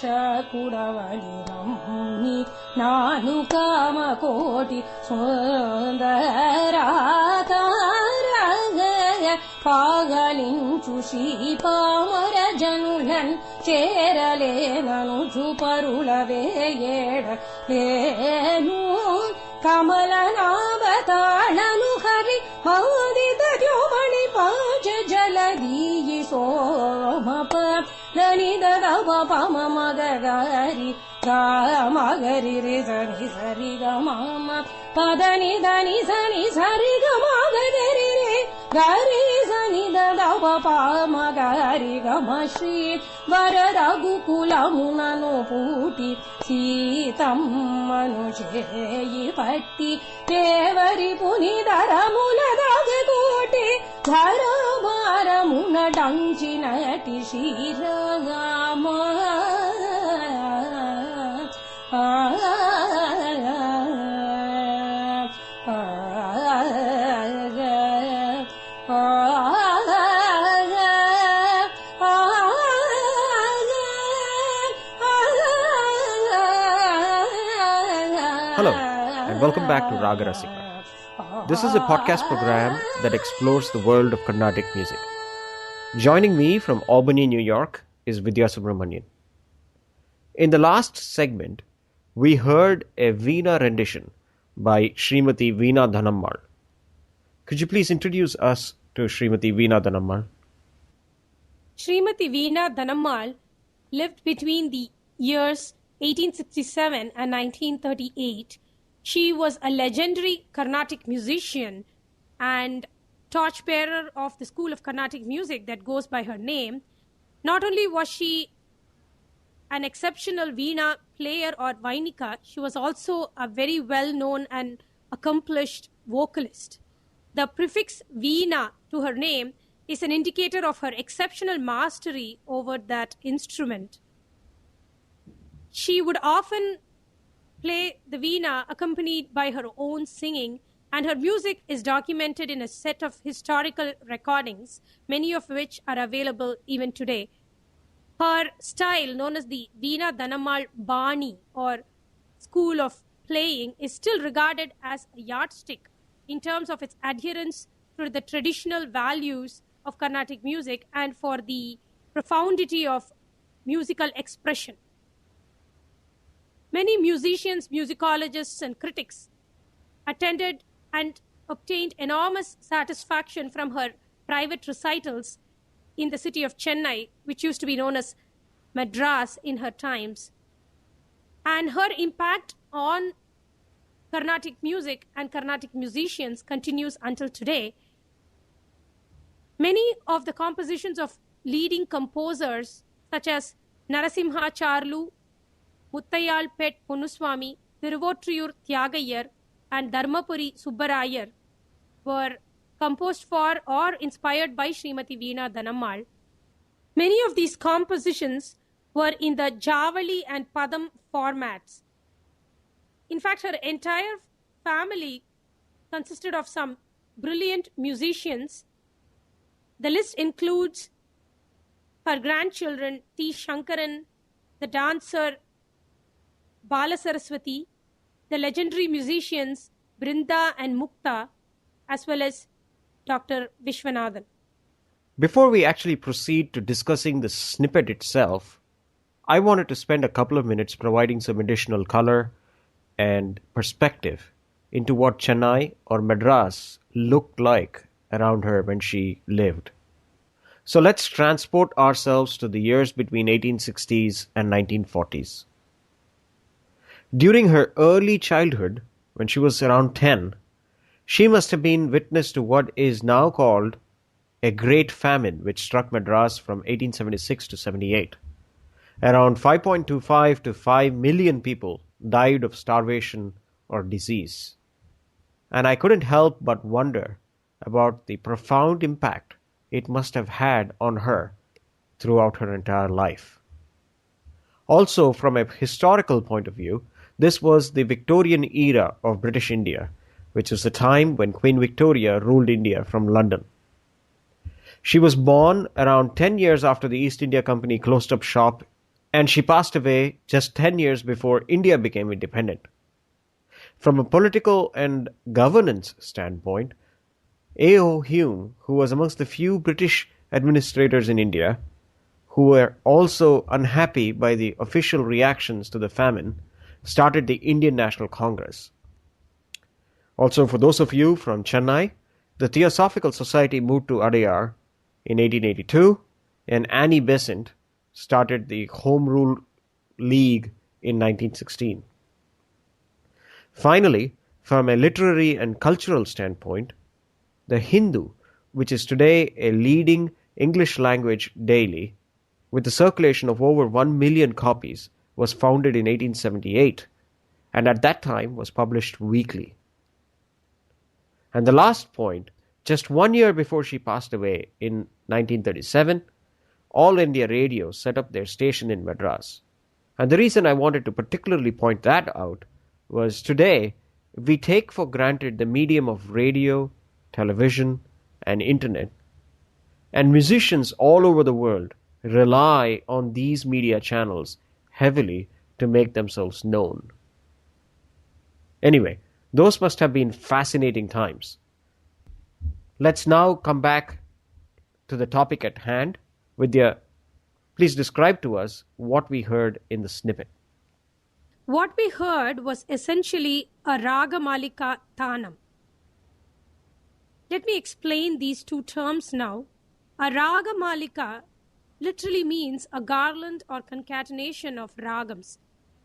ಕುಡವಳಿ ನಮ್ಮಿ ನಾನು ಕಾಮ ಕೋಟಿ సుందరాకారగయ పాగలించు శ్రీపామర జనులన్ చేరలేనను చూపరులవేయేడ లేను కమలనాభతాళను హరి మోదిత ద్యోమణి పాచ జలదీయి సోమప దని దవ పమ మగరి మగరి రి సని సరి గమ పదని దని సని సరి గమ గరి రే గరి సని దవ పమ గరి గమ శ్రీ వరరఘుకులమునను పూటి సీతమ్మను చేయి పట్టి దేవరి పునిధరముల దగకోటి ధరమారమున డంచినటి Srirama Hello, and welcome back to Raaga Rasika. This is a podcast program that explores the world of Carnatic music. Joining me from Albany, New York is Vidya Subramanian. In the last segment, we heard a Veena rendition by Srimati Veena Dhanammal. Could you please introduce us to Srimati Veena Dhanammal? Srimati Veena Dhanammal lived between the years 1867 and 1938. She was a legendary Carnatic musician and torchbearer of the school of Carnatic music that goes by her name. Not only was she an exceptional Veena player or Vainika, she was also a very well-known and accomplished vocalist. The prefix Veena to her name is an indicator of her exceptional mastery over that instrument. She would often play the Veena accompanied by her own singing, and her music is documented in a set of historical recordings, many of which are available even today. Her style, known as the Veena Dhanammal Bani or school of playing, is still regarded as a yardstick in terms of its adherence to the traditional values of Carnatic music and for the profundity of musical expression. Many musicians, musicologists, and critics attended and obtained enormous satisfaction from her private recitals in the city of Chennai, which used to be known as Madras in her times. And her impact on Carnatic music and Carnatic musicians continues until today. Many of the compositions of leading composers such as Narasimha Charlu, Muttayal Pet Punuswami, Thiruvotriyur Tyagayar, and Dharmapuri Subbarayar were composed for or inspired by Srimati Veena Dhanammal. Many of these compositions were in the Javali and Padam formats. In fact, her entire family consisted of some brilliant musicians. The list includes her grandchildren T. Shankaran, the dancer Bala Saraswati, the legendary musicians Brinda and Mukta, as well as Dr. Vishwanathan. Before we actually proceed to discussing the snippet itself, I wanted to spend a couple of minutes providing some additional color and perspective into what Chennai or Madras looked like around her when she lived. So let's transport ourselves to the years between 1860s and 1940s. During her early childhood, when she was around 10, she must have been witness to what is now called a great famine which struck Madras from 1876 to 78. Around 5.25 to 5 million people died of starvation or disease. And I couldn't help but wonder about the profound impact it must have had on her throughout her entire life. Also, from a historical point of view, this was the Victorian era of British India, which was the time when Queen Victoria ruled India from London. She was born around 10 years after the East India Company closed up shop and she passed away just 10 years before India became independent. From a political and governance standpoint, A.O. Hume, who was amongst the few British administrators in India who were also unhappy by the official reactions to the famine, started the Indian National Congress. Also, for those of you from Chennai, the Theosophical Society moved to Adyar in 1882, and Annie Besant started the Home Rule League in 1916. Finally, from a literary and cultural standpoint, the Hindu, which is today a leading English language daily, with a circulation of over 1 million copies, was founded in 1878, and at that time was published weekly. And the last point, just 1 year before she passed away in 1937, All India Radio set up their station in Madras. And the reason I wanted to particularly point that out was today we take for granted the medium of radio, television, and internet, and musicians all over the world rely on these media channels heavily to make themselves known. Anyway, those must have been fascinating times. Let's now come back to the topic at hand. Vidya, please describe to us what we heard in the snippet. What we heard was essentially a Raaga Malika Thanam. Let me explain these two terms now. A Raaga Malika literally means a garland or concatenation of ragams.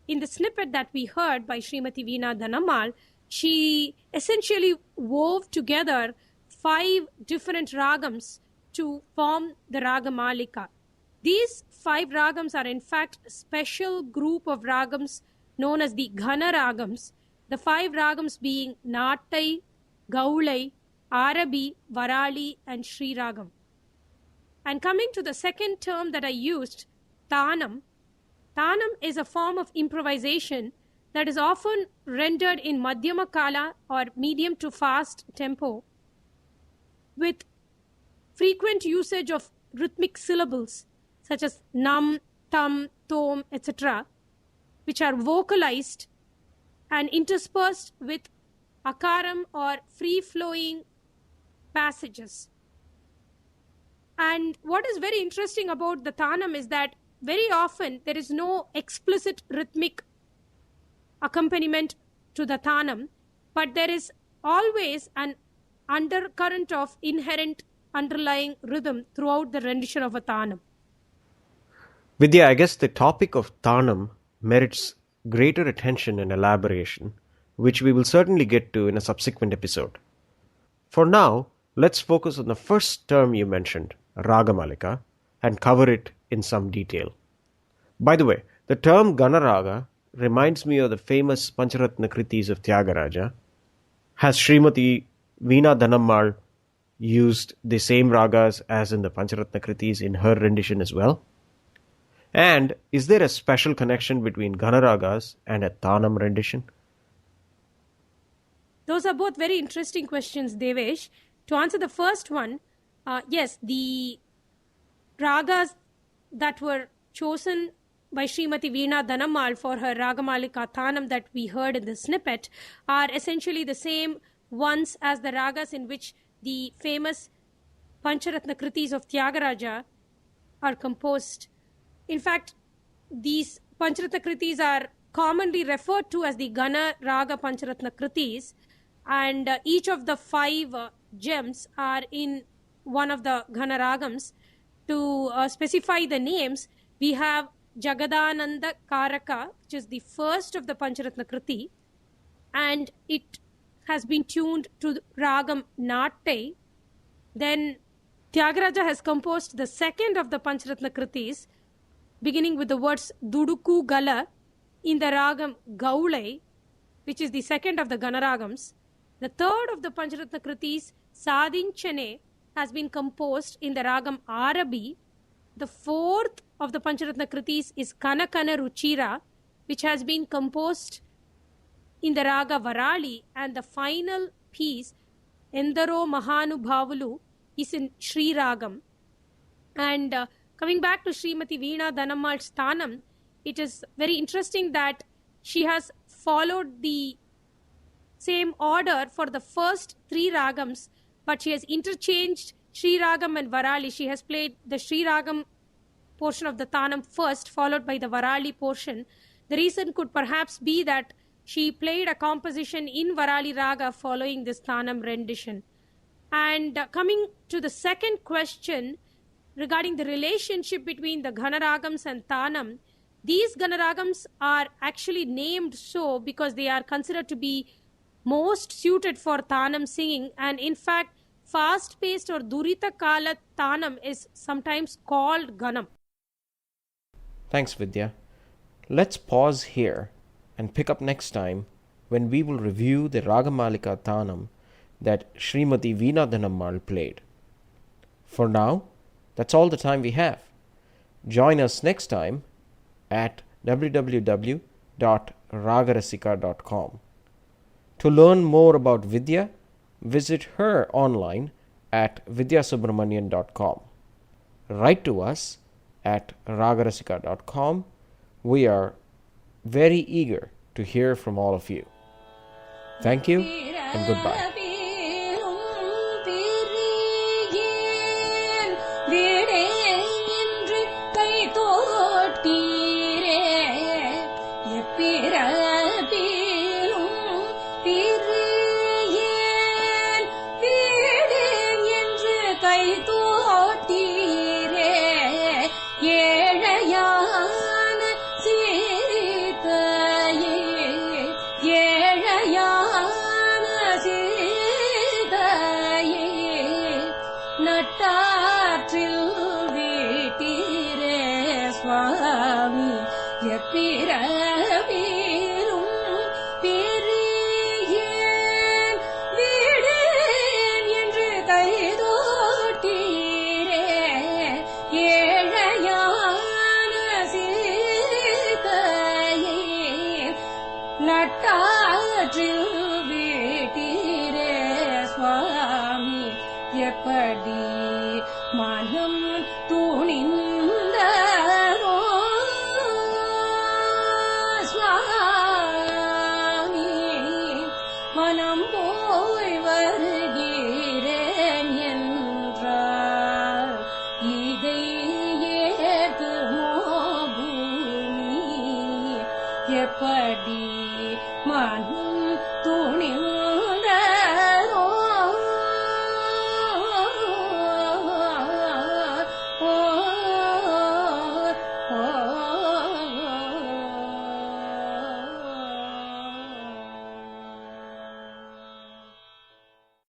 In the snippet that we heard by Srimati Veena Dhanammal, she essentially wove together 5 different ragams to form the Raaga Malika. These 5 ragams are in fact a special group of ragams known as the Ghana ragams, the 5 ragams being Nattai, Gaulai, Arabi, Varali and Sri Ragam. And coming to the second term that I used, Thanam. Thanam is a form of improvisation that is often rendered in Madhyama Kala or medium to fast tempo with frequent usage of rhythmic syllables such as nam, tam, tom, etc., which are vocalized and interspersed with akaram or free-flowing passages. And what is very interesting about the Thanam is that very often there is no explicit rhythmic accompaniment to the Thanam, but there is always an undercurrent of inherent underlying rhythm throughout the rendition of a Thanam. Vidya, I guess the topic of Thanam merits greater attention and elaboration, which we will certainly get to in a subsequent episode. For now, let's focus on the first term you mentioned, Raaga Malika, and cover it in some detail. By the way, the term Ganaraga reminds me of the famous Pancharatna Kritis of Tyagaraja. Has Srimati Veena Dhanammal used the same ragas as in the Pancharatna Kritis in her rendition as well? And is there a special connection between Ganaragas and a Thanam rendition? Those are both very interesting questions, Devesh. To answer the first one, yes, the ragas that were chosen by Srimati Veena Dhanammal for her Ragamalika Thanam that we heard in the snippet are essentially the same ones as the ragas in which the famous Pancharatna Kritis of Tyagaraja are composed. In fact, these Pancharatna Kritis are commonly referred to as the Gana Raga Pancharatna Kritis, and each of the 5 gems are in one of the Ghana Ragams. To specify the names, we have Jagadananda Karaka, which is the first of the Pancharatna Kriti, and it has been tuned to Ragam Nattai. Then Tyagaraja has composed the second of the Pancharatna Kritis, beginning with the words Duduku Gala in the Ragam Gaulai, which is the second of the Gana Ragams. The third of the Pancharatna Kritis, Sadinchane, has been composed in the Ragam Arabi. The fourth of the Pancharatna Kritis is Kanakana Ruchira, which has been composed in the Raga Varali, and the final piece, Endaro Mahanubhavalu, is in Sri Ragam. And coming back to Srimati Veena Dhanammal's Thanam, it is very interesting that she has followed the same order for the first three ragams, but she has interchanged Sri Ragam and Varali. She has played the Sri Ragam portion of the Tanam first, followed by the Varali portion. The reason could perhaps be that she played a composition in Varali Raga following this Tanam rendition. And coming to the second question regarding the relationship between the Ghanaragams and Tanam, these Ghanaragams are actually named so because they are considered to be most suited for Tanam singing, and in fact, fast-paced or Durita Kala Tanam is sometimes called Ganam. Thanks, Vidya. Let's pause here and pick up next time when we will review the Ragamalika Tanam that Srimati Veena Dhanammal played. For now, that's all the time we have. Join us next time at www.raagarasika.com. To learn more about Vidya, visit her online at vidyasubramanian.com. Write to us at raagarasika.com. We are very eager to hear from all of you. Thank you and goodbye. எப்படி மன